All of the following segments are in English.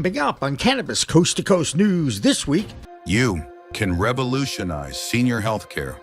Coming up on Cannabis Coast to Coast News this week. You can revolutionize senior health care.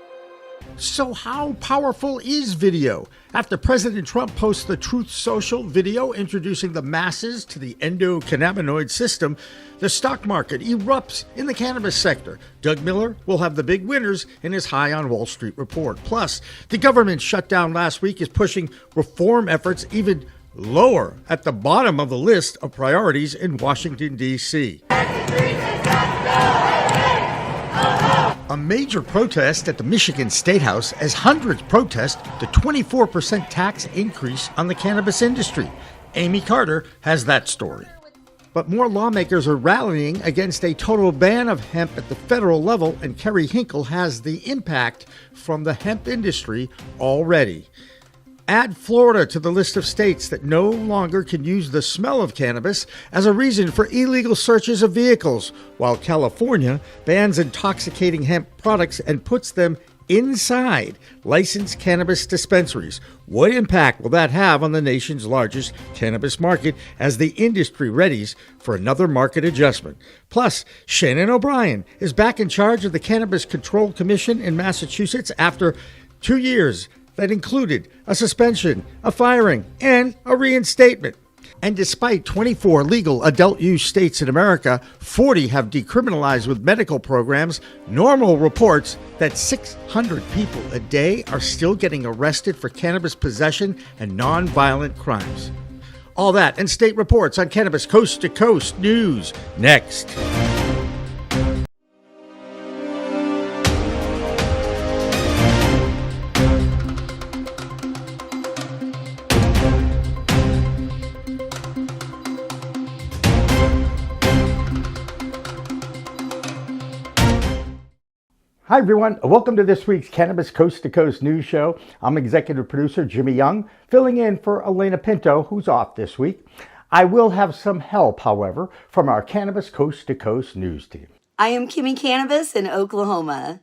So how powerful is video? After President Trump posts the Truth Social video introducing the masses to the endocannabinoid system, the stock market erupts in the cannabis sector. Doug Miller will have the big winners in his High on Wall Street report. Plus, the government shutdown last week is pushing reform efforts even lower at the bottom of the list of priorities in Washington, D.C. A major protest at the Michigan State House as hundreds protest the 24% tax increase on the cannabis industry. Amie Carter has that story. But more lawmakers are rallying against a total ban of hemp at the federal level, and Kerry Hinkle has the impact from the hemp industry already. Add Florida to the list of states that no longer can use the smell of cannabis as a reason for illegal searches of vehicles, while California bans intoxicating hemp products and puts them inside licensed cannabis dispensaries. What impact will that have on the nation's largest cannabis market as the industry readies for another market adjustment? Plus, Shannon O Brien is back in charge of the Cannabis Control Commission in Massachusetts after 2 years that included a suspension, a firing, and a reinstatement. And despite 24 legal adult use states in America, 40 have decriminalized with medical programs, Normal reports that 600 people a day are still getting arrested for cannabis possession and nonviolent crimes. All that and state reports on Cannabis Coast to Coast News next. Hi, everyone. Welcome to this week's Cannabis Coast to Coast News Show. I'm executive producer Jimmy Young, filling in for Elena Pinto, who's off this week. I will have some help, however, from our Cannabis Coast to Coast News team. I am Kimmie Cannabis in Oklahoma.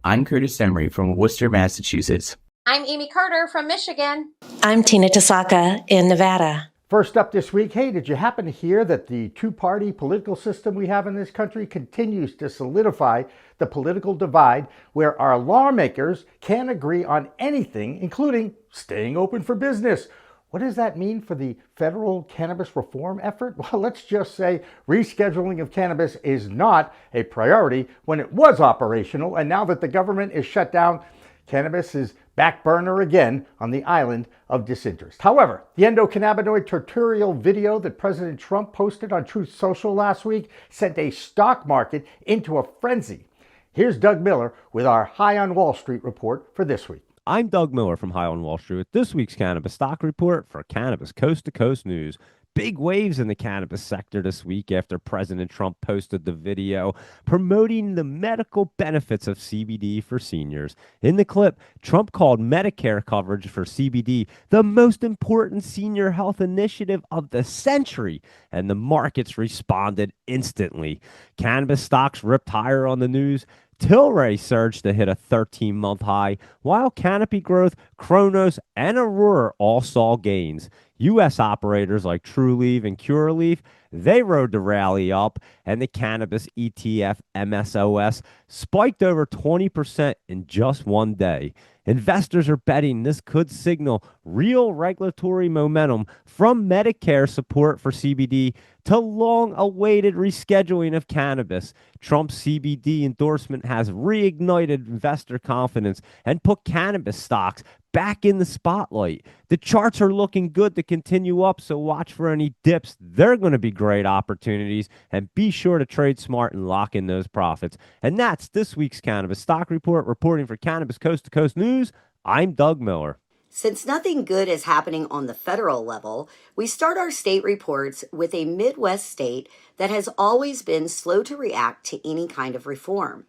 I'm Curtis Emery from Worcester, Massachusetts. I'm Amie Carter from Michigan. I'm Tina Tasaka in Nevada. First up this week, hey, did you happen to hear that the two-party political system we have in this country continues to solidify the political divide where our lawmakers can't agree on anything, including staying open for business? What does that mean for the federal cannabis reform effort? Well, let's just say rescheduling of cannabis is not a priority when it was operational, and now that the government is shut down, cannabis is back burner again on the island of disinterest. However, the endocannabinoid tutorial video that President Trump posted on Truth Social last week sent a stock market into a frenzy. Here's Doug Miller with our High on Wall Street report for this week. I'm Doug Miller from High on Wall Street with this week's Cannabis Stock Report for Cannabis Coast to Coast News. Big waves in the cannabis sector this week after President Trump posted the video promoting the medical benefits of CBD for seniors. In the clip, Trump called Medicare coverage for CBD the most important senior health initiative of the century, and the markets responded instantly. Cannabis stocks ripped higher on the news. Tilray surged to hit a 13-month high, while Canopy Growth, Cronos, and Aurora all saw gains. U.S. operators like Trulieve and Curaleaf, they rode the rally up, and the cannabis ETF MSOS spiked over 20% in just one day. Investors are betting this could signal real regulatory momentum from Medicare support for CBD to long-awaited rescheduling of cannabis. Trump's CBD endorsement has reignited investor confidence and put cannabis stocks back in the spotlight. The charts are looking good to continue up, so watch for any dips. They're going to be great opportunities, and be sure to trade smart and lock in those profits. And that's this week's Cannabis Stock Report. Reporting for Cannabis Coast to Coast News, I'm Doug Miller. Since nothing good is happening on the federal level, we start our state reports with a Midwest state that has always been slow to react to any kind of reform.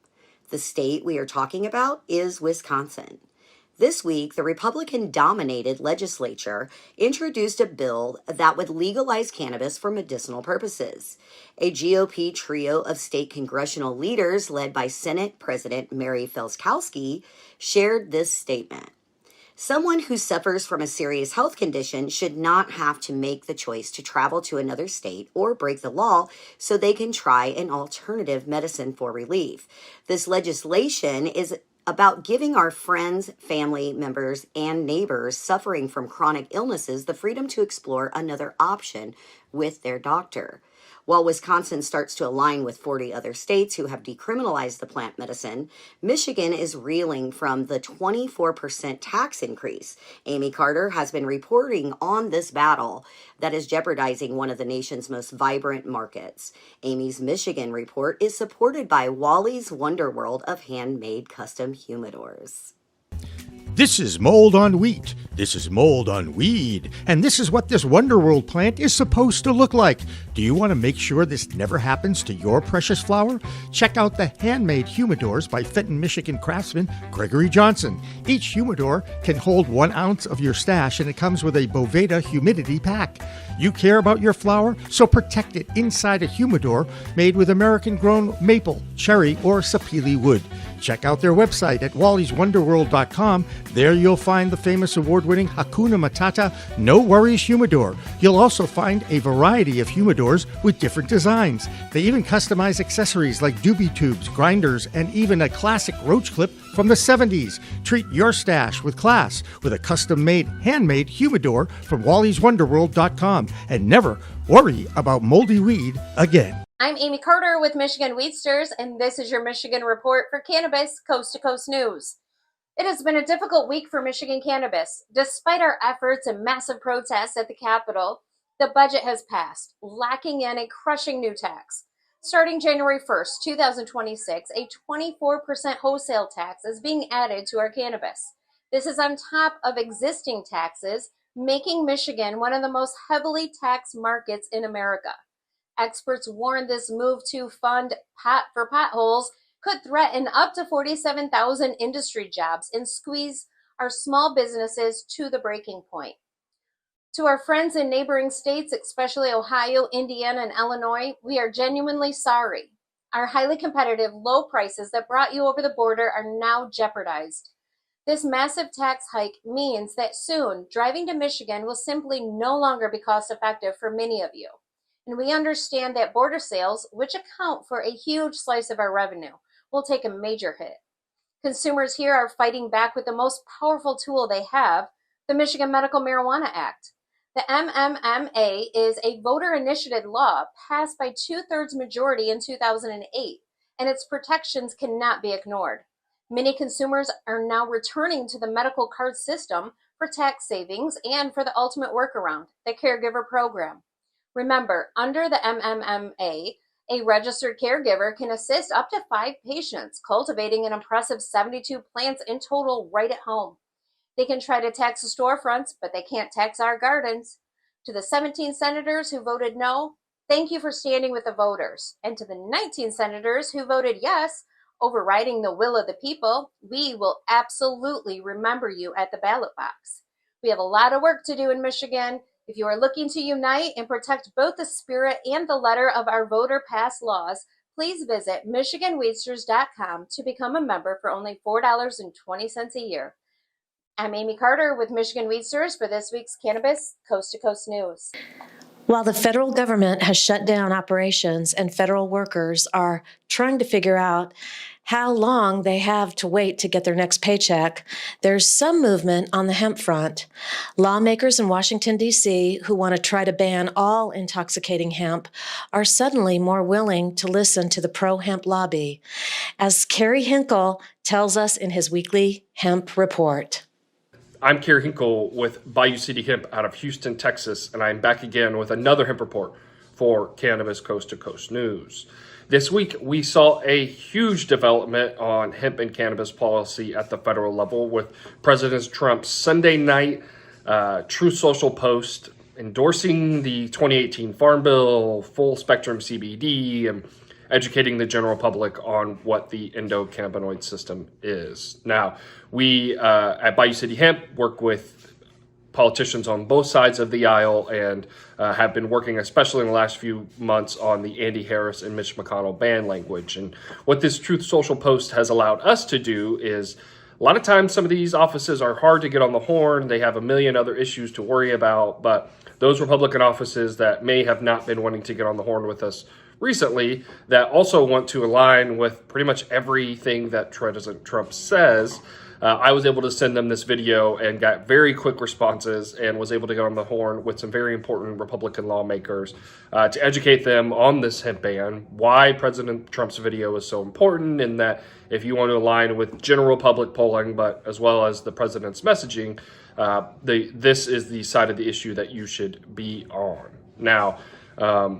The state we are talking about is Wisconsin. This week, the Republican-dominated legislature introduced a bill that would legalize cannabis for medicinal purposes. A GOP trio of state congressional leaders led by Senate President Mary Felskowski shared this statement. Someone who suffers from a serious health condition should not have to make the choice to travel to another state or break the law so they can try an alternative medicine for relief. This legislation is about giving our friends, family members, and neighbors suffering from chronic illnesses the freedom to explore another option with their doctor. While Wisconsin starts to align with 40 other states who have decriminalized the plant medicine, Michigan is reeling from the 24% tax increase. Amie Carter has been reporting on this battle that is jeopardizing one of the nation's most vibrant markets. Amie's Michigan report is supported by Wally's Wonderworld of handmade custom humidors. This is mold on wheat. This is mold on weed. And this is what this Wonderworld plant is supposed to look like. Do you want to make sure this never happens to your precious flower? Check out the handmade humidors by Fenton, Michigan craftsman Gregory Johnson. Each humidor can hold 1 ounce of your stash, and it comes with a Boveda humidity pack. You care about your flower, so protect it inside a humidor made with American-grown maple, cherry, or sapele wood. Check out their website at wallyswonderworld.com. There you'll find the famous award-winning Hakuna Matata No Worries Humidor. You'll also find a variety of humidors with different designs. They even customize accessories like doobie tubes, grinders, and even a classic roach clip from the 70s. Treat your stash with class with a custom-made, handmade humidor from wallyswonderworld.com. And never worry about moldy weed again. I'm Amie Carter with Michigan Weedsters, and this is your Michigan Report for Cannabis Coast to Coast News. It has been a difficult week for Michigan cannabis. Despite our efforts and massive protests at the Capitol, the budget has passed, lacking in a crushing new tax. Starting January 1st, 2026, a 24% wholesale tax is being added to our cannabis. This is on top of existing taxes, making Michigan one of the most heavily taxed markets in America. Experts warn this move to fund pot for potholes could threaten up to 47,000 industry jobs and squeeze our small businesses to the breaking point. To our friends in neighboring states, especially Ohio, Indiana, and Illinois, we are genuinely sorry. Our highly competitive, low prices that brought you over the border are now jeopardized. This massive tax hike means that soon, driving to Michigan will simply no longer be cost effective for many of you. And we understand that border sales, which account for a huge slice of our revenue, will take a major hit. Consumers here are fighting back with the most powerful tool they have, the Michigan Medical Marijuana Act. The MMMA is a voter-initiated law passed by 2/3 majority in 2008, and its protections cannot be ignored. Many consumers are now returning to the medical card system for tax savings and for the ultimate workaround, the caregiver program. Remember, under the MMMA, a registered caregiver can assist up to 5 patients, cultivating an impressive 72 plants in total right at home. They can try to tax the storefronts, but they can't tax our gardens. To the 17 senators who voted no, thank you for standing with the voters. And to the 19 senators who voted yes, overriding the will of the people, we will absolutely remember you at the ballot box. We have a lot of work to do in Michigan. If you are looking to unite and protect both the spirit and the letter of our voter-passed laws, please visit MichiganWeedsters.com to become a member for only $4.20 a year. I'm Amie Carter with Michigan Weedsters for this week's Cannabis Coast to Coast News. While the federal government has shut down operations and federal workers are trying to figure out how long they have to wait to get their next paycheck, there's some movement on the hemp front. Lawmakers in Washington, D.C., who want to try to ban all intoxicating hemp, are suddenly more willing to listen to the pro-hemp lobby, as Kerry Hinkle tells us in his weekly hemp report. I'm Kerry Hinkle with Bayou City Hemp out of Houston, Texas, and I'm back again with another hemp report for Cannabis Coast to Coast News. This week, we saw a huge development on hemp and cannabis policy at the federal level with President Trump's Sunday night Truth Social post endorsing the 2018 Farm Bill, full spectrum CBD, and educating the general public on what the endocannabinoid system is. Now, we at Bayou City Hemp work with politicians on both sides of the aisle and have been working, especially in the last few months, on the Andy Harris and Mitch McConnell ban language. And what this Truth Social post has allowed us to do is A lot of times, some of these offices are hard to get on the horn. They have a million other issues to worry about. But those Republican offices that may have not been wanting to get on the horn with us recently, that also want to align with pretty much everything that President Trump says, I was able to send them this video and got very quick responses and was able to get on the horn with some very important Republican lawmakers to educate them on this hemp ban, why President Trump's video is so important, and that if you want to align with general public polling, but as well as the president's messaging, this is the side of the issue that you should be on. Now,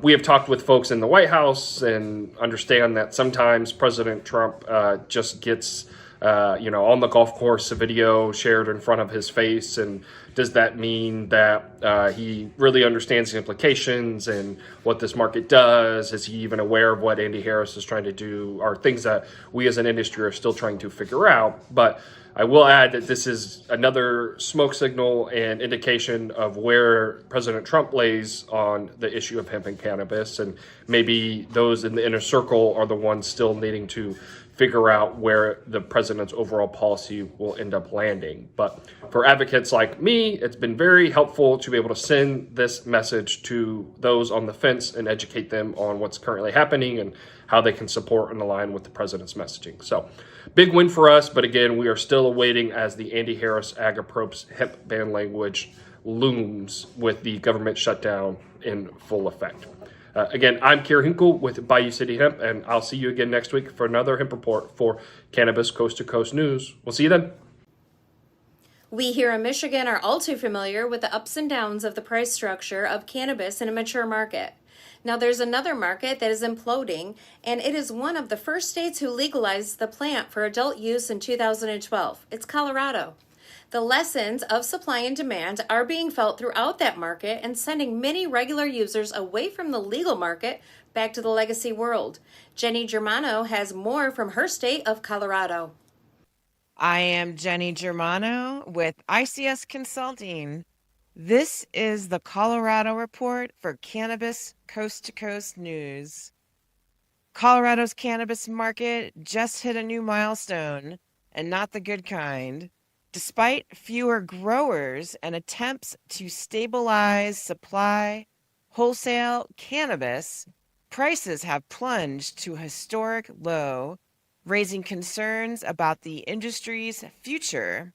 we have talked with folks in the White House and understand that sometimes President Trump just gets on the golf course, a video shared in front of his face. And does that mean that he really understands the implications and what this market does? Is he even aware of what Andy Harris is trying to do? Are things that we as an industry are still trying to figure out? But I will add that this is another smoke signal and indication of where President Trump lays on the issue of hemp and cannabis. And maybe those in the inner circle are the ones still needing to figure out where the president's overall policy will end up landing. But for advocates like me, it's been very helpful to be able to send this message to those on the fence and educate them on what's currently happening and how they can support and align with the president's messaging. So big win for us, but again, we are still awaiting as the Andy Harris Agapropes hemp ban language looms with the government shutdown in full effect. Again, I'm Kerry Hinkle with Bayou City Hemp, and I'll see you again next week for another hemp report for Cannabis Coast to Coast News. We'll see you then. We here in Michigan are all too familiar with the ups and downs of the price structure of cannabis in a mature market. Now there's another market that is imploding, and it is one of the first states who legalized the plant for adult use in 2012. It's Colorado. The lessons of supply and demand are being felt throughout that market and sending many regular users away from the legal market back to the legacy world. Jenny Germano has more from her state of Colorado. I am Jenny Germano with ICS Consulting. This is the Colorado Report for Cannabis Coast to Coast News. Colorado's cannabis market just hit a new milestone, and not the good kind. Despite fewer growers and attempts to stabilize supply, wholesale cannabis prices have plunged to a historic low, raising concerns about the industry's future.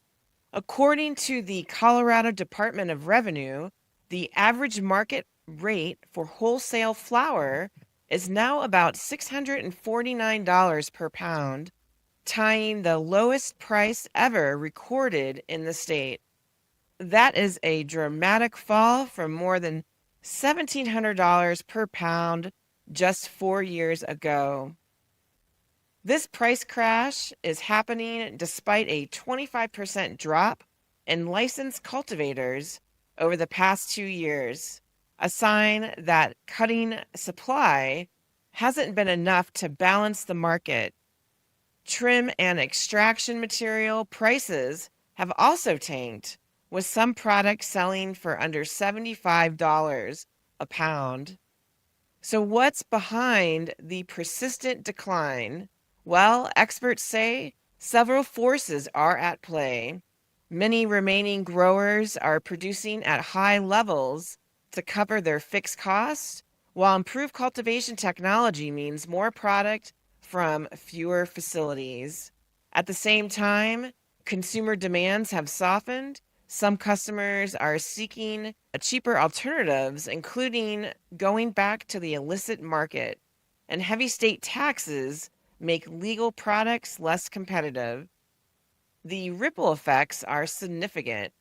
According to the Colorado Department of Revenue, the average market rate for wholesale flower is now about $649 per pound, tying the lowest price ever recorded in the state. That is a dramatic fall from more than $1,700 per pound just 4 years ago. This price crash is happening despite a 25% drop in licensed cultivators over the past 2 years, a sign that cutting supply hasn't been enough to balance the market. Trim and extraction material prices have also tanked, with some products selling for under $75 a pound. So what's behind the persistent decline? Well, experts say several forces are at play. Many remaining growers are producing at high levels to cover their fixed costs, while improved cultivation technology means more product from fewer facilities. At the same time, consumer demands have softened. Some customers are seeking cheaper alternatives, including going back to the illicit market, and heavy state taxes make legal products less competitive. The ripple effects are significant.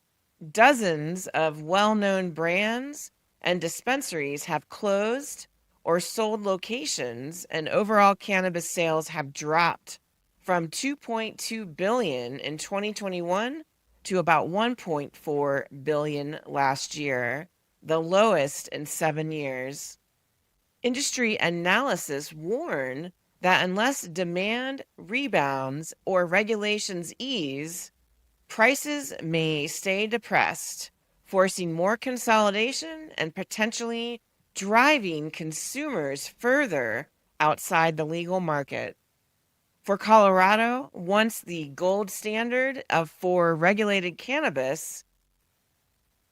Dozens of well-known brands and dispensaries have closed or sold locations, and overall cannabis sales have dropped from $2.2 billion in 2021 to about $1.4 billion last year, the lowest in 7 years. Industry analysis warn that unless demand rebounds or regulations ease, prices may stay depressed, forcing more consolidation and potentially driving consumers further outside the legal market. For Colorado, once the gold standard for regulated cannabis,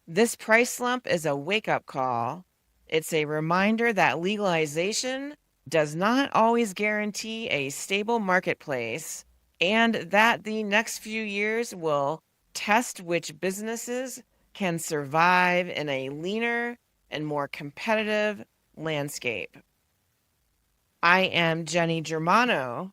this price slump is a wake-up call. It's a reminder that legalization does not always guarantee a stable marketplace, and that the next few years will test which businesses can survive in a leaner and more competitive landscape. I am Jenny Germano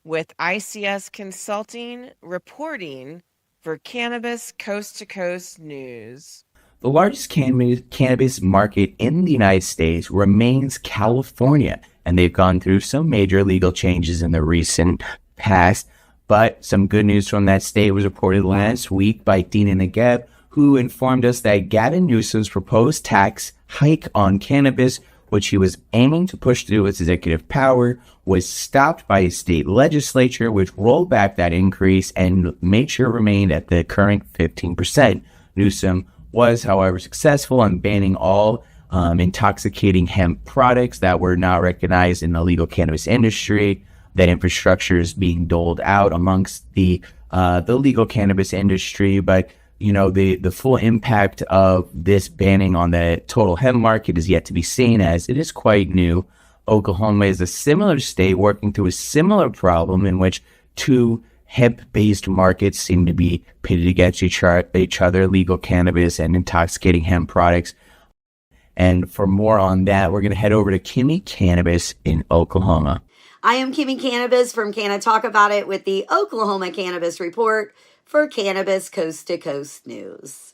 with ICS Consulting reporting for Cannabis Coast to Coast News. The largest cannabis market in the United States remains California, and they've gone through some major legal changes in the recent past. But some good news from that state was reported last week by Dina Nageb, who informed us that Gavin Newsom's proposed tax hike on cannabis, which he was aiming to push through its executive power, was stopped by his state legislature, which rolled back that increase and made sure it remained at the current 15%. Newsom was, however, successful in banning all intoxicating hemp products that were not recognized in the legal cannabis industry. That infrastructure is being doled out amongst the legal cannabis industry, but the full impact of this banning on the total hemp market is yet to be seen, as it is quite new. Oklahoma is a similar state working through a similar problem in which two hemp-based markets seem to be pitted against each other, legal cannabis and intoxicating hemp products. And for more on that, we're going to head over to Kimmie Cannabis in Oklahoma. I am Kimmie Cannabis from Can I Talk About It with the Oklahoma Cannabis Report for Cannabis Coast to Coast News.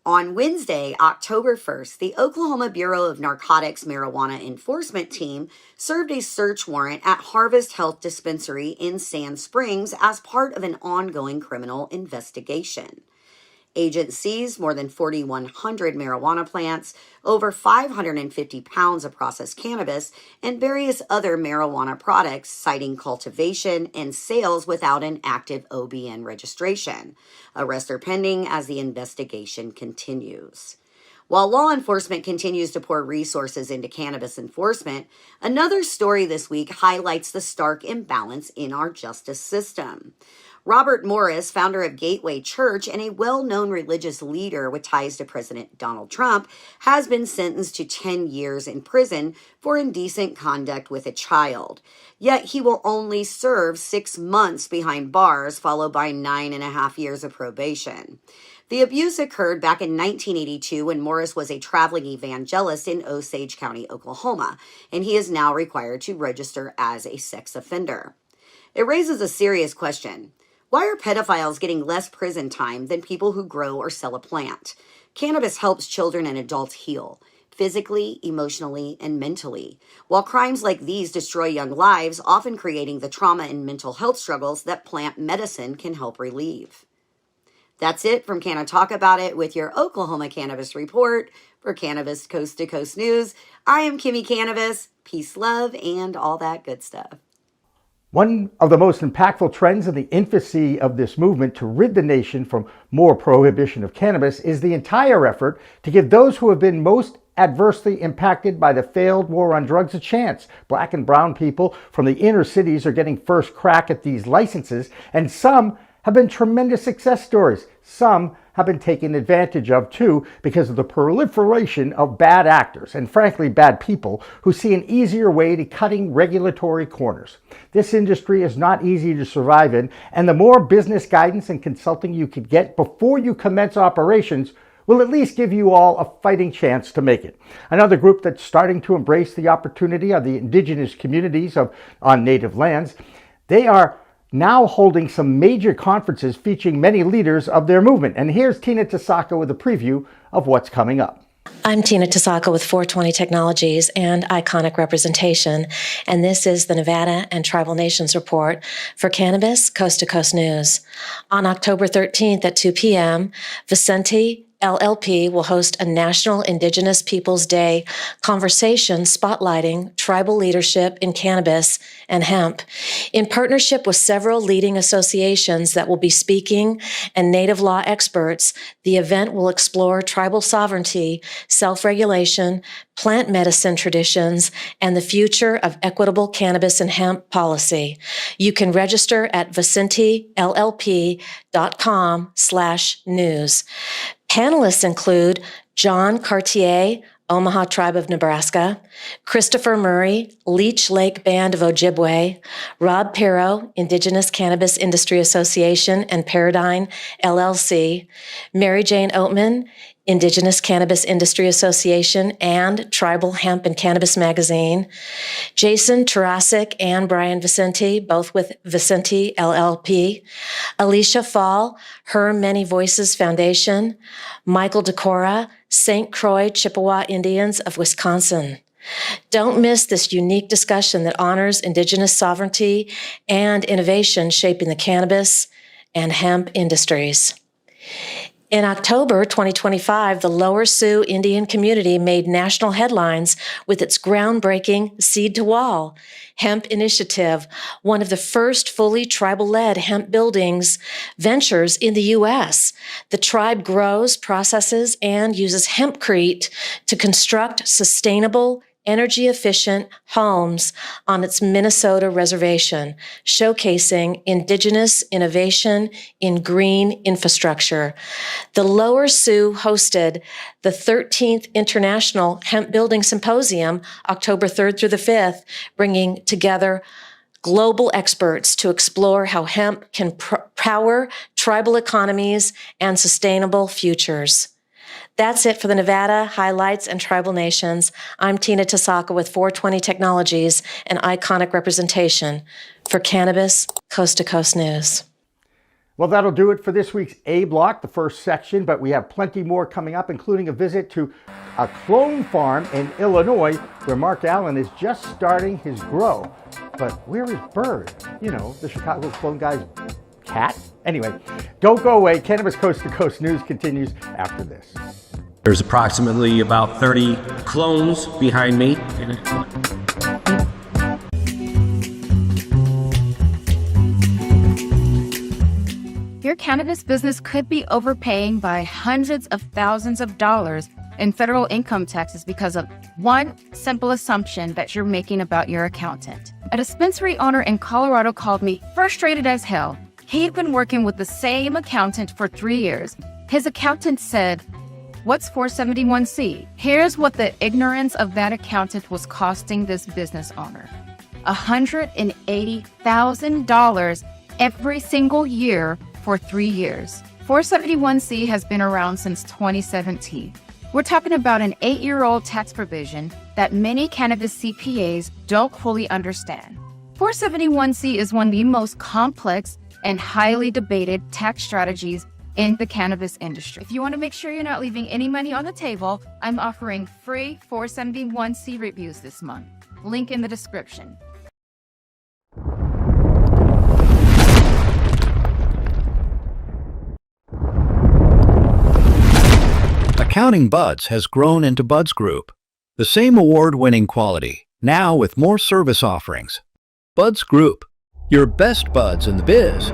On Wednesday, October 1st, the Oklahoma Bureau of Narcotics Marijuana Enforcement Team served a search warrant at Harvest Health Dispensary in Sand Springs as part of an ongoing criminal investigation. Agents seized more than 4,100 marijuana plants, over 550 pounds of processed cannabis, and various other marijuana products, citing cultivation and sales without an active OBN registration. Arrests are pending as the investigation continues. While law enforcement continues to pour resources into cannabis enforcement, another story this week highlights the stark imbalance in our justice system. Robert Morris, founder of Gateway Church and a well-known religious leader with ties to President Donald Trump, has been sentenced to 10 years in prison for indecent conduct with a child. Yet he will only serve 6 months behind bars, followed by 9.5 years of probation. The abuse occurred back in 1982 when Morris was a traveling evangelist in Osage County, Oklahoma, and he is now required to register as a sex offender. It raises a serious question. Why are pedophiles getting less prison time than people who grow or sell a plant? Cannabis helps children and adults heal, physically, emotionally, and mentally, while crimes like these destroy young lives, often creating the trauma and mental health struggles that plant medicine can help relieve. That's it from Can I Talk About It with your Oklahoma Cannabis Report for Cannabis Coast to Coast News. I am Kimmie Cannabis. Peace, love, and all that good stuff. One of the most impactful trends in the infancy of this movement to rid the nation from more prohibition of cannabis is the entire effort to give those who have been most adversely impacted by the failed war on drugs a chance. Black and brown people from the inner cities are getting first crack at these licenses, and some have been tremendous success stories. Some have been taken advantage of too because of the proliferation of bad actors and frankly bad people who see an easier way to cutting regulatory corners. This industry is not easy to survive in, and the more business guidance and consulting you can get before you commence operations will at least give you all a fighting chance to make it. Another group that's starting to embrace the opportunity are the indigenous communities on native lands. They are now holding some major conferences featuring many leaders of their movement. And here's Tina Tasaka with a preview of what's coming up. I'm Tina Tasaka with 420 Technologies and Iconic Representation, and this is the Nevada and Tribal Nations Report for Cannabis Coast to Coast News. On October 13th at 2 p.m., Vicente LLP will host a National Indigenous Peoples Day conversation spotlighting tribal leadership in cannabis and hemp. In partnership with several leading associations that will be speaking and Native law experts, the event will explore tribal sovereignty, self-regulation, plant medicine traditions, and the future of equitable cannabis and hemp policy. You can register at vicentellp.com/news. Panelists include John Cartier, Omaha Tribe of Nebraska, Christopher Murray, Leech Lake Band of Ojibwe, Rob Pirro, Indigenous Cannabis Industry Association and Paradigm LLC, Mary Jane Oatman, Indigenous Cannabis Industry Association and Tribal Hemp and Cannabis Magazine, Jason Tarasic and Brian Vicente, both with Vicente LLP, Alicia Fall, Her Many Voices Foundation, Michael Decora, St. Croix Chippewa Indians of Wisconsin. Don't miss this unique discussion that honors Indigenous sovereignty and innovation shaping the cannabis and hemp industries. In October 2025, the Lower Sioux Indian community made national headlines with its groundbreaking Seed to Wall hemp initiative, one of the first fully tribal-led hemp buildings ventures in the U.S. The tribe grows, processes, and uses hempcrete to construct sustainable, energy-efficient homes on its Minnesota reservation, showcasing Indigenous innovation in green infrastructure. The Lower Sioux hosted the 13th International Hemp Building Symposium, October 3rd through the 5th, bringing together global experts to explore how hemp can power tribal economies and sustainable futures. That's it for the Nevada highlights and tribal nations. I'm Tina Tasaka with 420 Technologies, an iconic representation for Cannabis Coast to Coast News. Well, that'll do it for this week's A Block, the first section, but we have plenty more coming up, including a visit to a clone farm in Illinois where Mark Allen is just starting his grow. But where is Bird? You know, the Chicago clone guy's cat? Anyway, don't go away. Cannabis Coast to Coast News continues after this. There's approximately about 30 clones behind me. Your cannabis business could be overpaying by hundreds of thousands of dollars in federal income taxes because of one simple assumption that you're making about your accountant. A dispensary owner in Colorado called me frustrated as hell. He'd been working with the same accountant for 3 years. His accountant said, "What's 471C?" Here's what the ignorance of that accountant was costing this business owner. $180,000 every single year for 3 years. 471C has been around since 2017. We're talking about an 8-year-old tax provision that many cannabis CPAs don't fully understand. 471C is one of the most complex and highly debated tax strategies in the cannabis industry. If you want to make sure you're not leaving any money on the table, I'm offering free 471C reviews this month. Link in the description. Accounting Buds has grown into Buds Group, the same award-winning quality, now with more service offerings. Buds Group, your best buds in the biz.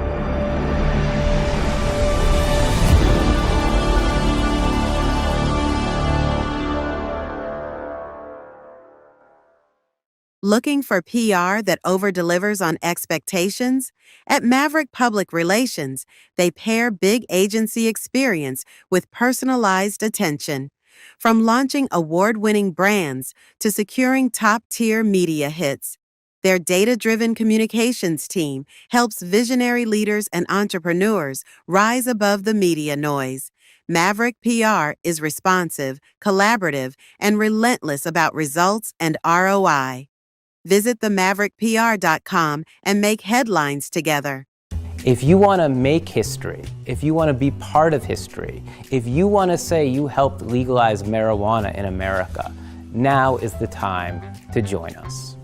Looking for PR that over-delivers on expectations? At Maverick Public Relations, they pair big agency experience with personalized attention. From launching award-winning brands to securing top-tier media hits, their data-driven communications team helps visionary leaders and entrepreneurs rise above the media noise. Maverick PR is responsive, collaborative, and relentless about results and ROI. Visit themaverickpr.com and make headlines together. If you want to make history, if you want to be part of history, if you want to say you helped legalize marijuana in America, now is the time to join us.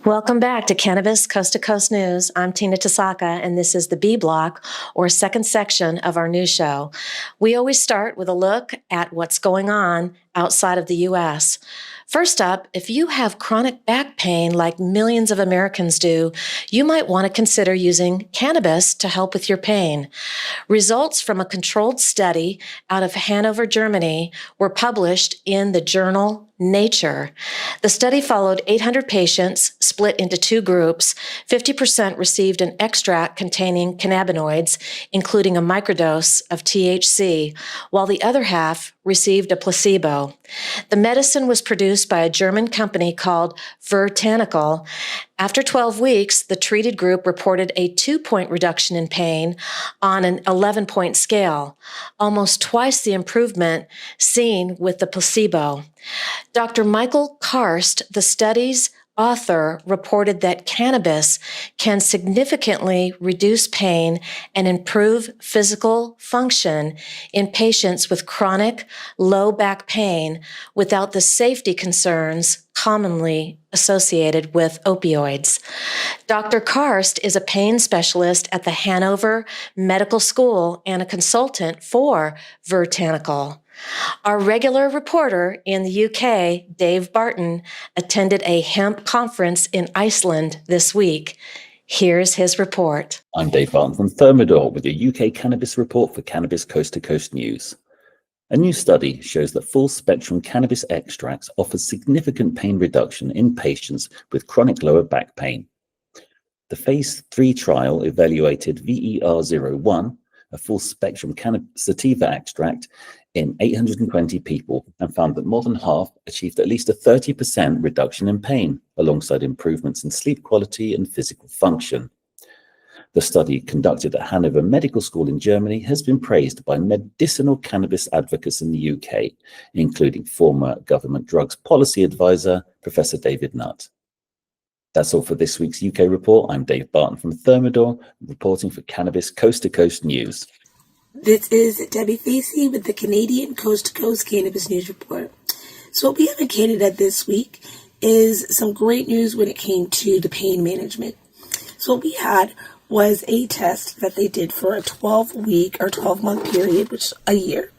Welcome back to Cannabis Coast to Coast News. I'm Tina Tasaka, and this is the B block, or second section of our news show. We always start with a look at what's going on outside of the U.S. First up, if you have chronic back pain like millions of Americans do, you might want to consider using cannabis to help with your pain. Results from a controlled study out of Hanover, Germany, were published in the journal Nature. The study followed 800 patients split into two groups. 50% received an extract containing cannabinoids, including a microdose of THC, while the other half received a placebo. The medicine was produced by a German company called Vertanical. After 12 weeks, the treated group reported a 2-point reduction in pain on an 11-point scale, almost twice the improvement seen with the placebo. Dr. Michael Karst, the study's author, reported that cannabis can significantly reduce pain and improve physical function in patients with chronic low back pain without the safety concerns commonly associated with opioids. Dr. Karst is a pain specialist at the Hanover Medical School and a consultant for Vertanical. Our regular reporter in the UK, Dave Barton, attended a hemp conference in Iceland this week. Here's his report. I'm Dave Barton from Thermador with your UK Cannabis report for Cannabis Coast to Coast News. A new study shows that full-spectrum cannabis extracts offer significant pain reduction in patients with chronic lower back pain. The Phase 3 trial evaluated VER01, a full-spectrum cannabis sativa extract, in 820 people and found that more than half achieved at least a 30% reduction in pain, alongside improvements in sleep quality and physical function. The study, conducted at Hanover Medical School in Germany, has been praised by medicinal cannabis advocates in the UK, including former government drugs policy advisor, Professor David Nutt. That's all for this week's UK report. I'm Dave Barton from Thermador, reporting for Cannabis Coast to Coast News. This is Debi Facey with the Canadian Coast to Coast Cannabis News Report. So what we have in Canada this week is some great news when it came to the pain management. So what we had was a test that they did for a 12-week or 12-month period, which is a year.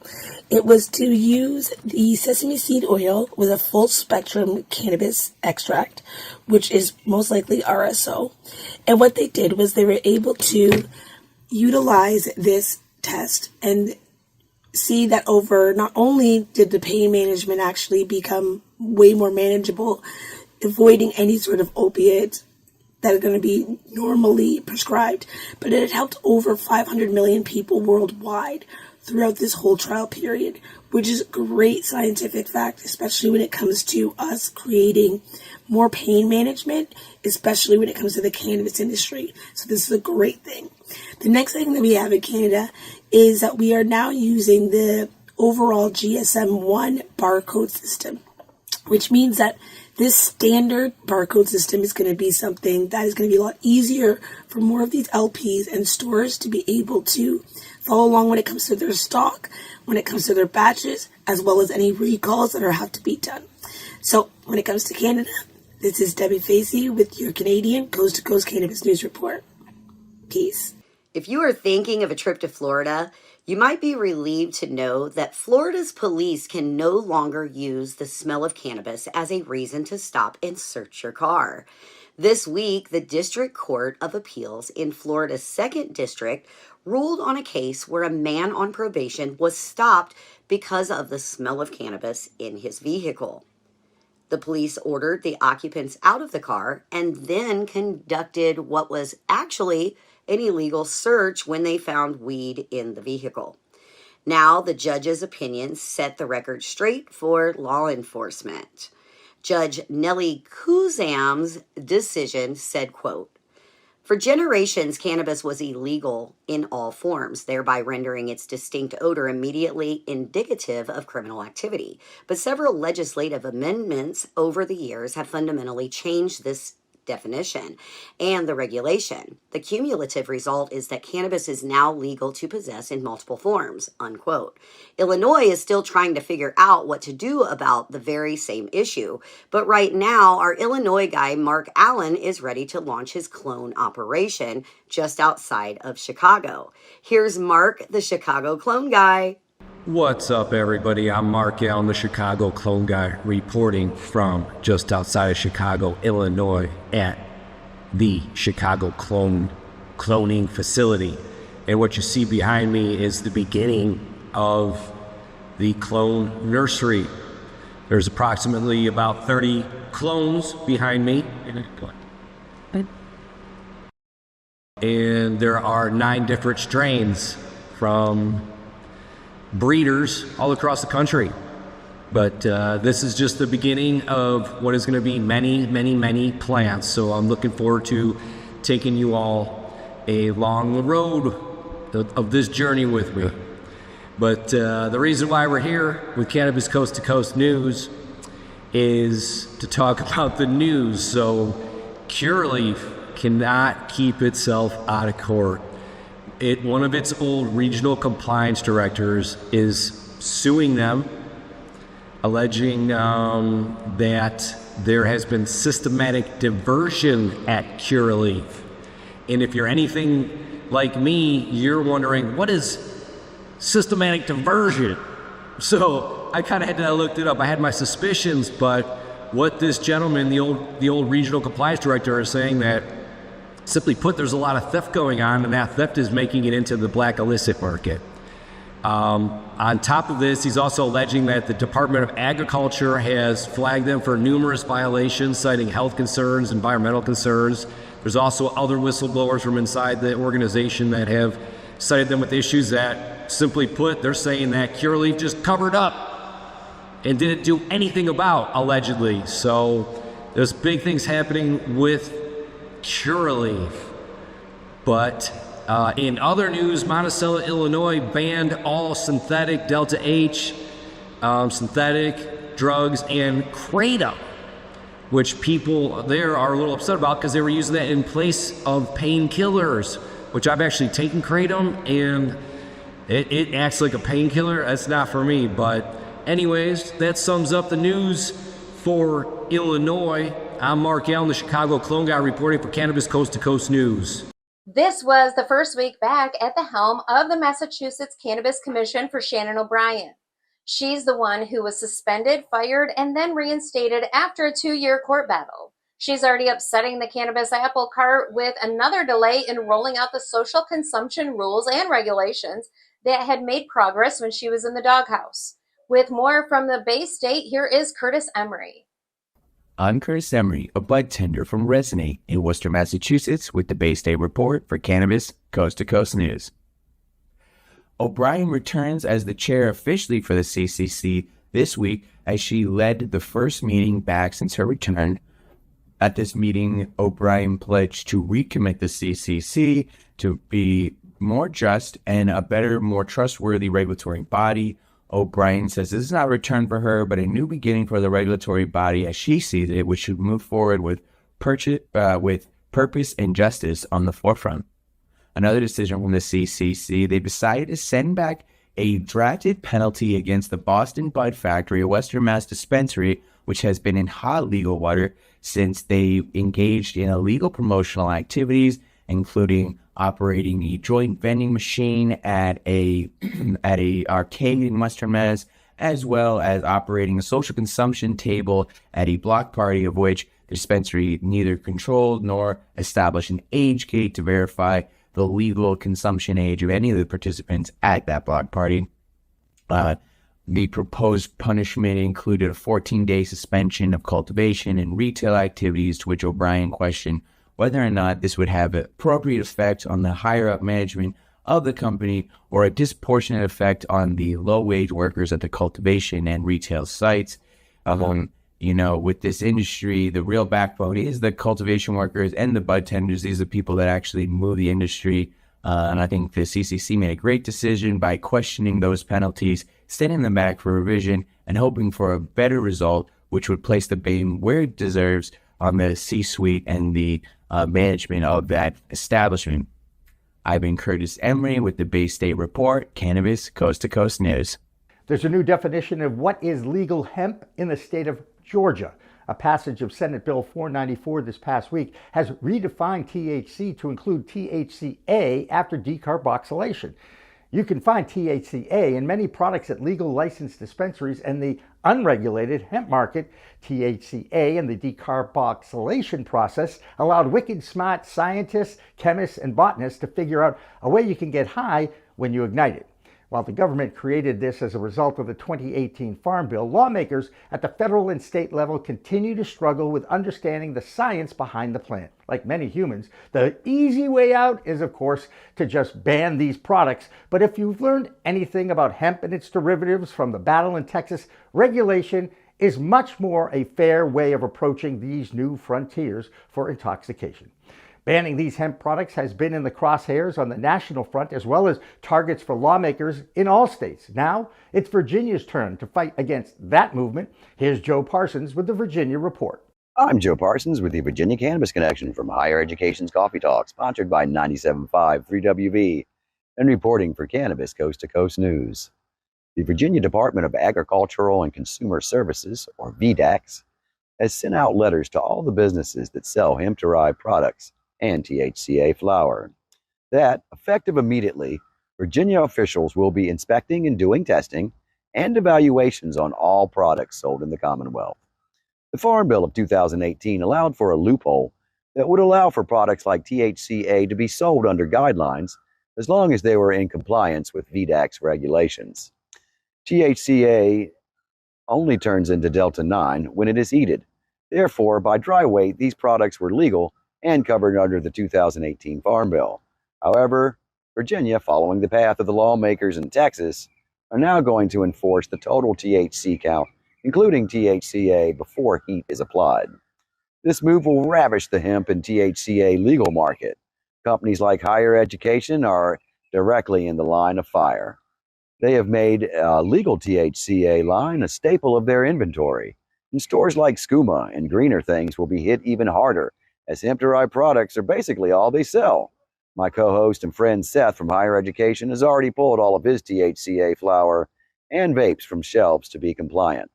It was to use the sesame seed oil with a full spectrum cannabis extract, which is most likely RSO. And what they did was they were able to utilize this test and see that over, not only did the pain management actually become way more manageable, avoiding any sort of opiates that are going to be normally prescribed, but it had helped over 500 million people worldwide throughout this whole trial period, which is a great scientific fact, especially when it comes to us creating more pain management, especially when it comes to the cannabis industry. So this is a great thing. The next thing that we have in Canada is that we are now using the overall GSM-1 barcode system, which means that this standard barcode system is going to be something that is going to be a lot easier for more of these LPs and stores to be able to follow along when it comes to their stock, when it comes to their batches, as well as any recalls that have to be done. So when it comes to Canada, this is Debi Facey with your Canadian Coast to Coast Cannabis News Report. Peace. If you are thinking of a trip to Florida, you might be relieved to know that Florida's police can no longer use the smell of cannabis as a reason to stop and search your car. This week, the District Court of Appeals in Florida's 2nd District ruled on a case where a man on probation was stopped because of the smell of cannabis in his vehicle. The police ordered the occupants out of the car and then conducted what was actually an illegal search when they found weed in the vehicle. Now, the judge's opinion set the record straight for law enforcement. Judge Nellie Kuzam's decision said, quote, "For generations, cannabis was illegal in all forms, thereby rendering its distinct odor immediately indicative of criminal activity. But several legislative amendments over the years have fundamentally changed this definition and the regulation. The cumulative result is that cannabis is now legal to possess in multiple forms, unquote. Illinois is still trying to figure out what to do about the very same issue, but right now our Illinois guy Mark Allen is ready to launch his clone operation just outside of Chicago. Here's Mark, the Chicago clone guy. What's up, everybody? I'm Mark Allen, the Chicago clone guy, reporting from just outside of Chicago, Illinois, at the Chicago cloning facility. And what you see behind me is the beginning of the clone nursery. There's approximately about 30 clones behind me. And there are 9 different strains from breeders all across the country. But this is just the beginning of what is going to be many, many, many plants. So I'm looking forward to taking you all along the road of this journey with me. But the reason why we're here with Cannabis Coast to Coast News is to talk about the news. So Curaleaf cannot keep itself out of court. One of its old regional compliance directors is suing them, alleging that there has been systematic diversion at Curaleaf. And if you're anything like me, you're wondering, what is systematic diversion? So I kind of had to look it up. I had my suspicions, but what this gentleman, the old regional compliance director, is saying that, simply put, there's a lot of theft going on, and that theft is making it into the black illicit market. On top of this, he's also alleging that the Department of Agriculture has flagged them for numerous violations, citing health concerns, environmental concerns. There's also other whistleblowers from inside the organization that have cited them with issues that, simply put, they're saying that Curaleaf just covered up and didn't do anything about, allegedly. So there's big things happening with Curaleaf. But in other news, Monticello, Illinois banned all synthetic Delta H, synthetic drugs, and kratom, which people there are a little upset about because they were using that in place of painkillers, which I've actually taken kratom, and it acts like a painkiller. That's not for me. But anyways, that sums up the news for Illinois. I'm Mark Allen, the Chicago clone guy, reporting for Cannabis Coast to Coast News. This was the first week back at the helm of the Massachusetts Cannabis Commission for Shannon O Brien. She's the one who was suspended, fired, and then reinstated after a 2-year court battle. She's already upsetting the cannabis apple cart with another delay in rolling out the social consumption rules and regulations that had made progress when she was in the doghouse. With more from the Bay State, here is Curtis Emery. I'm Curtis Emery, a bud tender from Resonate in Worcester, Massachusetts, with the Bay State Report for Cannabis Coast to Coast News. O'Brien returns as the chair officially for the CCC this week as she led the first meeting back since her return. At this meeting, O'Brien pledged to recommit the CCC to be more just and a better, more trustworthy regulatory body. O'Brien says this is not a return for her, but a new beginning for the regulatory body as she sees it, which should move forward with purpose and justice on the forefront. Another decision from the CCC, they decided to send back a drafted penalty against the Boston Bud Factory, a Western Mass dispensary, which has been in hot legal water since they engaged in illegal promotional activities, including operating a joint vending machine at a arcade in Western Mass, as well as operating a social consumption table at a block party, of which the dispensary neither controlled nor established an age gate to verify the legal consumption age of any of the participants at that block party. The proposed punishment included a 14-day suspension of cultivation and retail activities, to which O'Brien questioned whether or not this would have an appropriate effect on the higher-up management of the company or a disproportionate effect on the low-wage workers at the cultivation and retail sites. With this industry, the real backbone is the cultivation workers and the bud tenders. These are the people that actually move the industry. And I think the CCC made a great decision by questioning those penalties, sending them back for revision, and hoping for a better result, which would place the BAME where it deserves, on the C-suite and the management of that establishment. I've been Curtis Emery with the Bay State Report, Cannabis Coast to Coast News. There's a new definition of what is legal hemp in the state of Georgia. A passage of Senate Bill 494 this past week has redefined THC to include THCA after decarboxylation. You can find THCA in many products at legal licensed dispensaries, and the unregulated hemp market. THCA and the decarboxylation process allowed wicked smart scientists, chemists, and botanists to figure out a way you can get high when you ignite it. While the government created this as a result of the 2018 Farm Bill, lawmakers at the federal and state level continue to struggle with understanding the science behind the plant. Like many humans, the easy way out is, of course, to just ban these products. But if you've learned anything about hemp and its derivatives from the battle in Texas, regulation is much more a fair way of approaching these new frontiers for intoxication. Banning these hemp products has been in the crosshairs on the national front, as well as targets for lawmakers in all states. Now it's Virginia's turn to fight against that movement. Here's Joe Parsons with the Virginia Report. I'm Joe Parsons with the Virginia Cannabis Connection from Higher Education's Coffee Talk, sponsored by 97.5 3WV, and reporting for Cannabis Coast to Coast News. The Virginia Department of Agricultural and Consumer Services, or VDACS, has sent out letters to all the businesses that sell hemp-derived products and THCA flower. That, effective immediately, Virginia officials will be inspecting and doing testing and evaluations on all products sold in the Commonwealth. The Farm Bill of 2018 allowed for a loophole that would allow for products like THCA to be sold under guidelines as long as they were in compliance with VDAC's regulations. THCA only turns into Delta-9 when it is heated. Therefore, by dry weight, these products were legal and covered under the 2018 Farm Bill. However, Virginia, following the path of the lawmakers in Texas, are now going to enforce the total THC count, including THCA, before heat is applied. This move will ravish the hemp and THCA legal market. Companies like Higher Education are directly in the line of fire. They have made a legal THCA line a staple of their inventory. And stores like Skooma and Greener Things will be hit even harder, as hemp-derived products are basically all they sell. My co-host and friend Seth from Higher Education has already pulled all of his THCA flower and vapes from shelves to be compliant.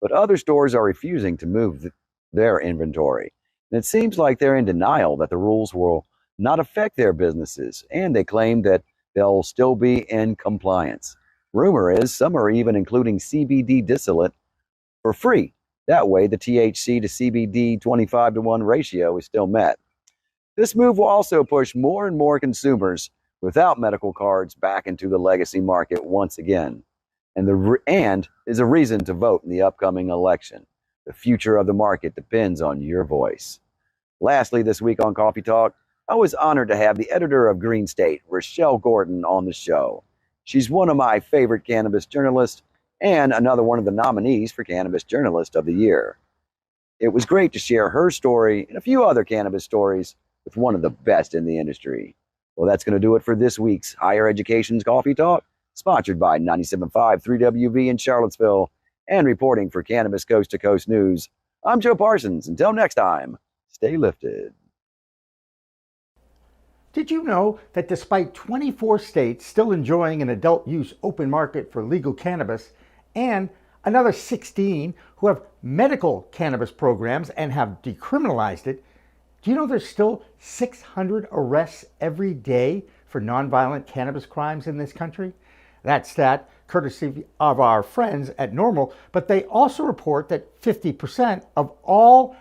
But other stores are refusing to move their inventory. And it seems like they're in denial that the rules will not affect their businesses, and they claim that they'll still be in compliance. Rumor is some are even including CBD distillate for free. That way, the THC to CBD 25-to-1 ratio is still met. This move will also push more and more consumers without medical cards back into the legacy market once again, and is a reason to vote in the upcoming election. The future of the market depends on your voice. Lastly, this week on Coffee Talk, I was honored to have the editor of Green State, Rochelle Gordon, on the show. She's one of my favorite cannabis journalists, and another one of the nominees for Cannabis Journalist of the Year. It was great to share her story and a few other cannabis stories with one of the best in the industry. Well, that's going to do it for this week's Higher Education's Coffee Talk, sponsored by 97.5 3WV in Charlottesville, and reporting for Cannabis Coast to Coast News. I'm Joe Parsons. Until next time, stay lifted. Did you know that despite 24 states still enjoying an adult use open market for legal cannabis, and another 16 who have medical cannabis programs and have decriminalized it, do you know there's still 600 arrests every day for nonviolent cannabis crimes in this country? That stat, courtesy of our friends at Normal, but they also report that 50% of all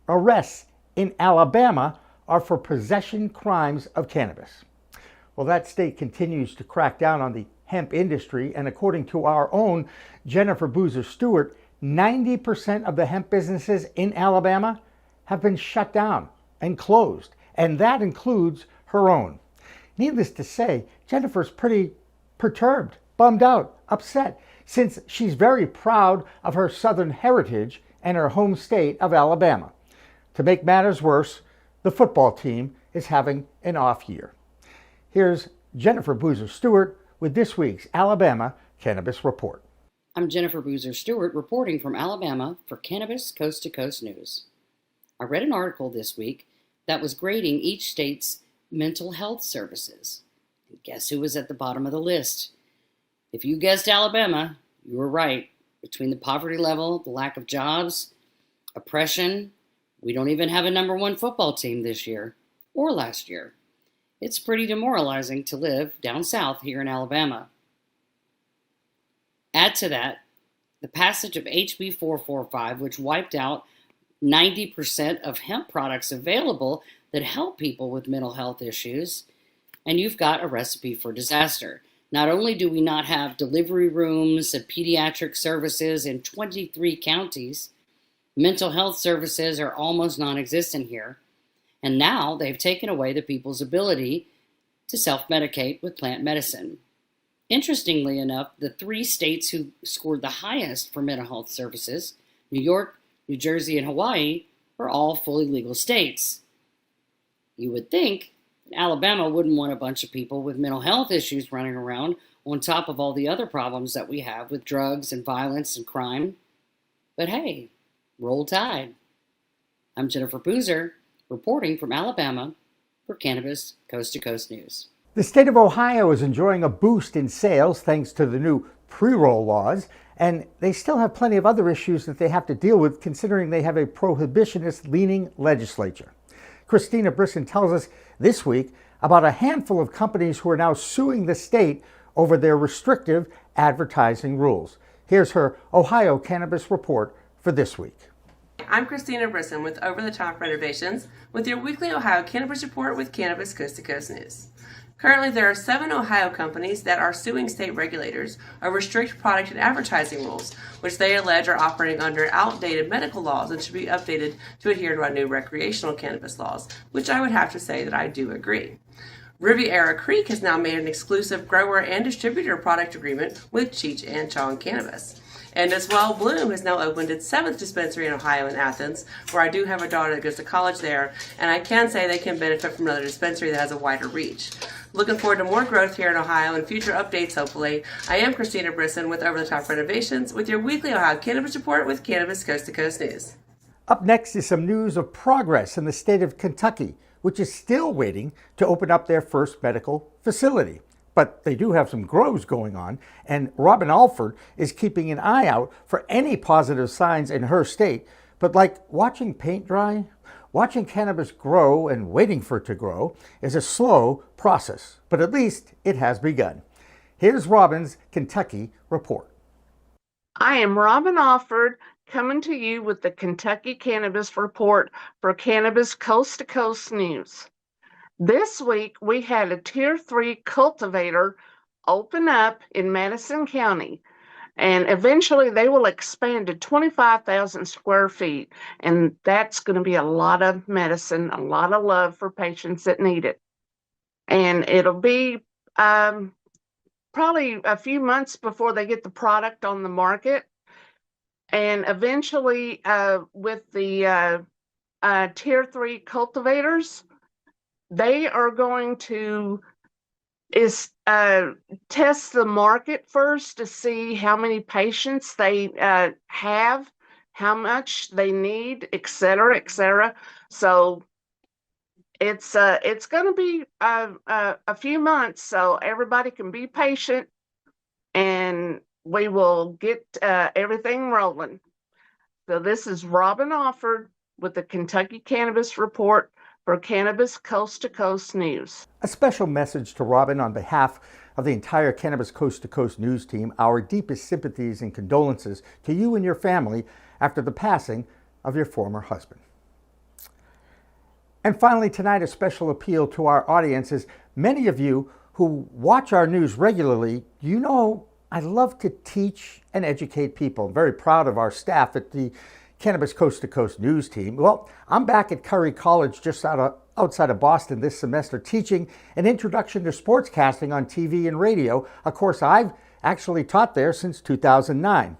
arrests in Alabama are for possession crimes of cannabis. Well, that state continues to crack down on the hemp industry, and according to our own Jennifer Boozer Stewart, 90% of the hemp businesses in Alabama have been shut down and closed, and that includes her own. Needless to say, Jennifer's pretty perturbed, bummed out, upset, since she's very proud of her Southern heritage and her home state of Alabama. To make matters worse, the football team is having an off year. Here's Jennifer Boozer Stewart with this week's Alabama Cannabis Report. I'm Jennifer Boozer Stewart reporting from Alabama for Cannabis Coast to Coast News. I read an article this week that was grading each state's mental health services. And guess who was at the bottom of the list? If you guessed Alabama, you were right. Between the poverty level, the lack of jobs, oppression, we don't even have a number one football team this year or last year. It's pretty demoralizing to live down south here in Alabama. Add to that the passage of HB 445, which wiped out 90% of hemp products available that help people with mental health issues, and you've got a recipe for disaster. Not only do we not have delivery rooms and pediatric services in 23 counties, mental health services are almost non-existent here, and now they've taken away the people's ability to self-medicate with plant medicine. Interestingly enough, the 3 states who scored the highest for mental health services, New York, New Jersey, and Hawaii, are all fully legal states. You would think Alabama wouldn't want a bunch of people with mental health issues running around on top of all the other problems that we have with drugs and violence and crime. But hey, roll tide. I'm Jennifer Boozer, reporting from Alabama for Cannabis Coast to Coast News. The state of Ohio is enjoying a boost in sales thanks to the new pre-roll laws, and they still have plenty of other issues that they have to deal with considering they have a prohibitionist-leaning legislature. Christina Brisson tells us this week about a handful of companies who are now suing the state over their restrictive advertising rules. Here's her Ohio Cannabis Report for this week. I'm Christina Brisson with Over the Top Renovations with your weekly Ohio Cannabis Report with Cannabis Coast to Coast News. Currently, there are 7 Ohio companies that are suing state regulators over strict product and advertising rules, which they allege are operating under outdated medical laws and should be updated to adhere to our new recreational cannabis laws, which I would have to say that I do agree. Riviera Creek has now made an exclusive grower and distributor product agreement with Cheech and Chong Cannabis. And as well, Bloom has now opened its 7th dispensary in Ohio in Athens, where I do have a daughter that goes to college there, and I can say they can benefit from another dispensary that has a wider reach. Looking forward to more growth here in Ohio and future updates, hopefully. I am Christina Brisson with Over the Top Renovations with your weekly Ohio Cannabis Report with Cannabis Coast to Coast News. Up next is some news of progress in the state of Kentucky, which is still waiting to open up their first medical facility. But they do have some grows going on, and Robin Alford is keeping an eye out for any positive signs in her state. But like watching paint dry, watching cannabis grow and waiting for it to grow is a slow process, but at least it has begun. Here's Robin's Kentucky Report. I am Robin Alford, coming to you with the Kentucky Cannabis Report for Cannabis Coast to Coast News. This week, we had a Tier 3 cultivator open up in Madison County, and eventually they will expand to 25,000 square feet, and that's going to be a lot of medicine, a lot of love for patients that need it. And it'll be probably a few months before they get the product on the market, and eventually with the Tier 3 cultivators, they are going to test the market first to see how many patients they have, how much they need, et cetera, et cetera. So it's going to be a few months, so everybody can be patient, and we will get everything rolling. So this is Robin Alford with the Kentucky Cannabis Report for Cannabis Coast to Coast News. A special message to Robin on behalf of the entire Cannabis Coast to Coast News team. Our deepest sympathies and condolences to you and your family after the passing of your former husband. And finally tonight, a special appeal to our audience is many of you who watch our news regularly, you know I love to teach and educate people. I'm very proud of our staff at the Cannabis Coast to Coast News team. Well, I'm back at Curry College just outside of Boston this semester teaching an introduction to sportscasting on TV and radio, a course I've actually taught there since 2009.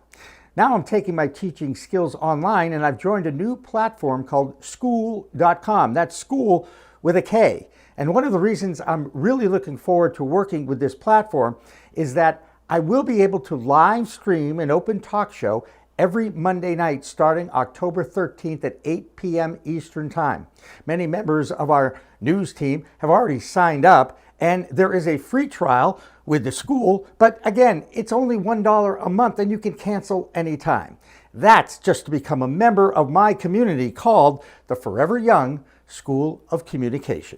Now I'm taking my teaching skills online, and I've joined a new platform called Skool.com. That's school with a K. And one of the reasons I'm really looking forward to working with this platform is that I will be able to live stream an open talk show every Monday night starting October 13th at 8 p.m. Eastern Time. Many members of our news team have already signed up, and there is a free trial with the school, but again, it's only $1 a month and you can cancel anytime. That's just to become a member of my community called the Forever Young School of Communication.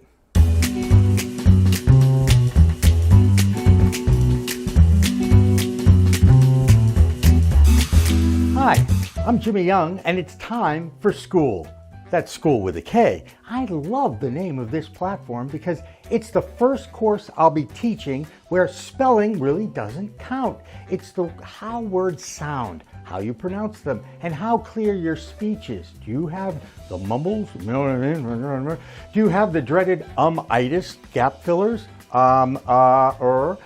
Hi, I'm Jimmy Young, and it's time for School. That's School with a K. I love the name of this platform because it's the first course I'll be teaching where spelling really doesn't count. It's how words sound, how you pronounce them, and how clear your speech is. Do you have the mumbles? Do you have the dreaded itis, gap fillers? The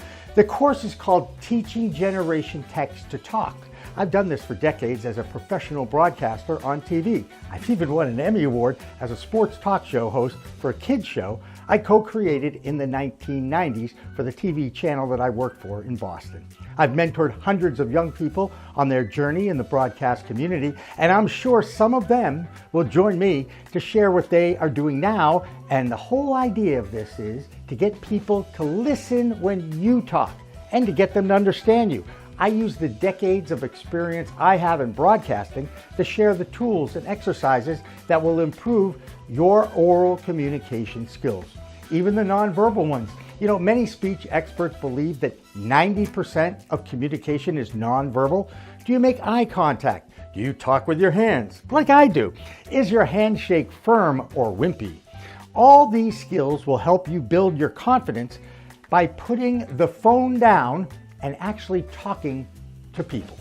course is called Teaching Generation Text to Talk. I've done this for decades as a professional broadcaster on TV. I've even won an Emmy Award as a sports talk show host for a kids show I co-created in the 1990s for the TV channel that I worked for in Boston. I've mentored hundreds of young people on their journey in the broadcast community, and I'm sure some of them will join me to share what they are doing now. And the whole idea of this is to get people to listen when you talk and to get them to understand you. I use the decades of experience I have in broadcasting to share the tools and exercises that will improve your oral communication skills, even the nonverbal ones. You know, many speech experts believe that 90% of communication is nonverbal. Do you make eye contact? Do you talk with your hands, like I do? Is your handshake firm or wimpy? All these skills will help you build your confidence by putting the phone down and actually talking to people.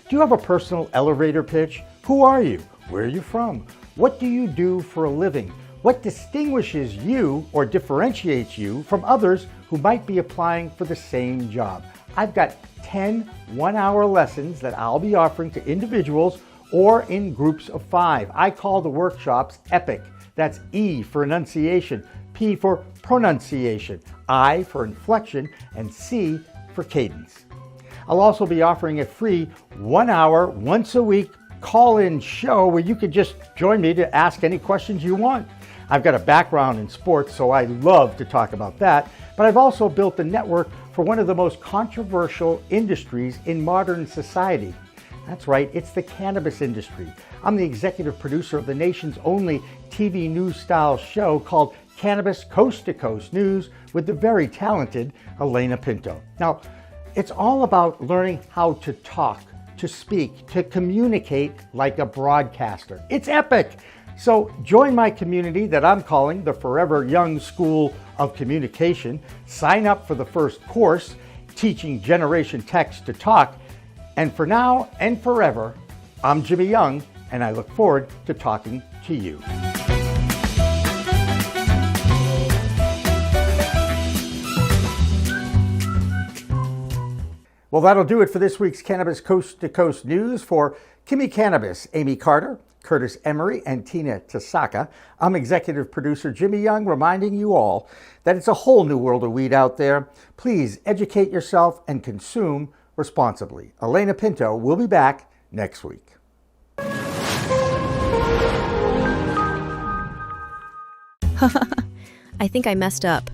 Do you have a personal elevator pitch? Who are you? Where are you from? What do you do for a living? What distinguishes you or differentiates you from others who might be applying for the same job? I've got 10 one-hour lessons that I'll be offering to individuals or in groups of 5. I call the workshops EPIC. That's E for enunciation, P for pronunciation, I for inflection, and C for cadence. I'll also be offering a free 1 hour, once a week call-in show where you could just join me to ask any questions you want. I've got a background in sports, so I love to talk about that, but I've also built a network for one of the most controversial industries in modern society. That's right, it's the cannabis industry. I'm the executive producer of the nation's only TV news-style show called Cannabis Coast to Coast News with the very talented Elena Pinto. Now, it's all about learning how to talk, to speak, to communicate like a broadcaster. It's epic. So join my community that I'm calling the Forever Young School of Communication. Sign up for the first course, Teaching Generation Text to Talk. And for now and forever, I'm Jimmy Young, and I look forward to talking to you. Well, that'll do it for this week's Cannabis Coast to Coast News. For Kimmie Cannabis, Amie Carter, Curtis Emery, and Tina Tasaka, I'm executive producer Jimmy Young, reminding you all that it's a whole new world of weed out there. Please educate yourself and consume responsibly. Elena Pinto will be back next week. I think I messed up.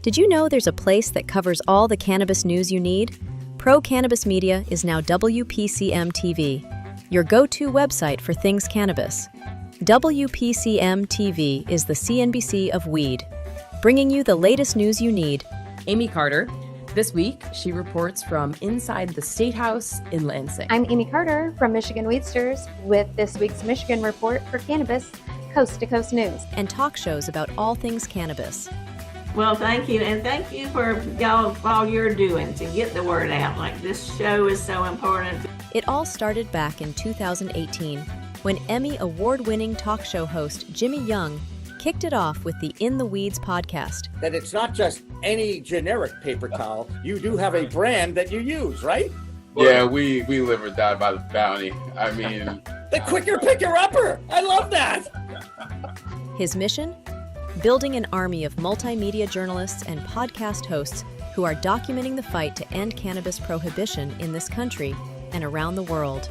Did you know there's a place that covers all the cannabis news you need? Pro Cannabis Media is now WPCM TV, your go-to website for things cannabis. WPCM TV is the CNBC of weed, bringing you the latest news you need. Amie Carter. This week, she reports from inside the State House in Lansing. I'm Amie Carter from Michigan Weedsters with this week's Michigan Report for Cannabis Coast to Coast News. And talk shows about all things cannabis. Well, thank you, and thank you for all you're doing to get the word out. Like, this show is so important. It all started back in 2018 when Emmy award-winning talk show host Jimmy Young kicked it off with the In the Weeds podcast. That it's not just any generic paper towel. You do have a brand that you use, right? Yeah, we live or die by the bounty. I mean... The quicker picker-upper! I love that! His mission? Building an army of multimedia journalists and podcast hosts who are documenting the fight to end cannabis prohibition in this country and around the world.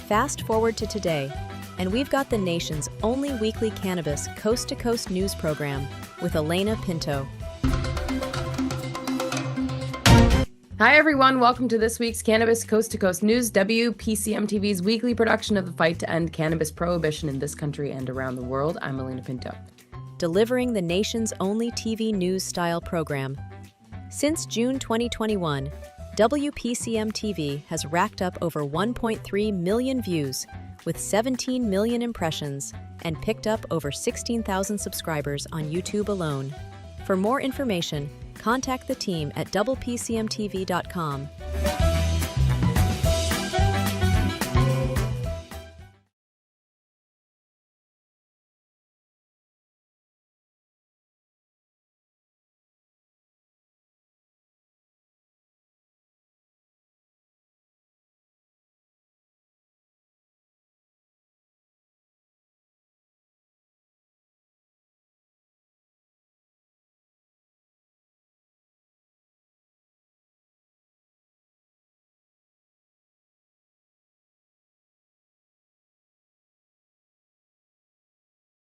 Fast forward to today, and we've got the nation's only weekly cannabis coast-to-coast news program with Elena Pinto. Hi, everyone. Welcome to this week's Cannabis Coast to Coast News, WPCM TV's weekly production of the fight to end cannabis prohibition in this country and around the world. I'm Elena Pinto. Delivering the nation's only TV news-style program. Since June 2021, WPCM TV has racked up over 1.3 million views with 17 million impressions and picked up over 16,000 subscribers on YouTube alone. For more information, contact the team at WPCMTV.com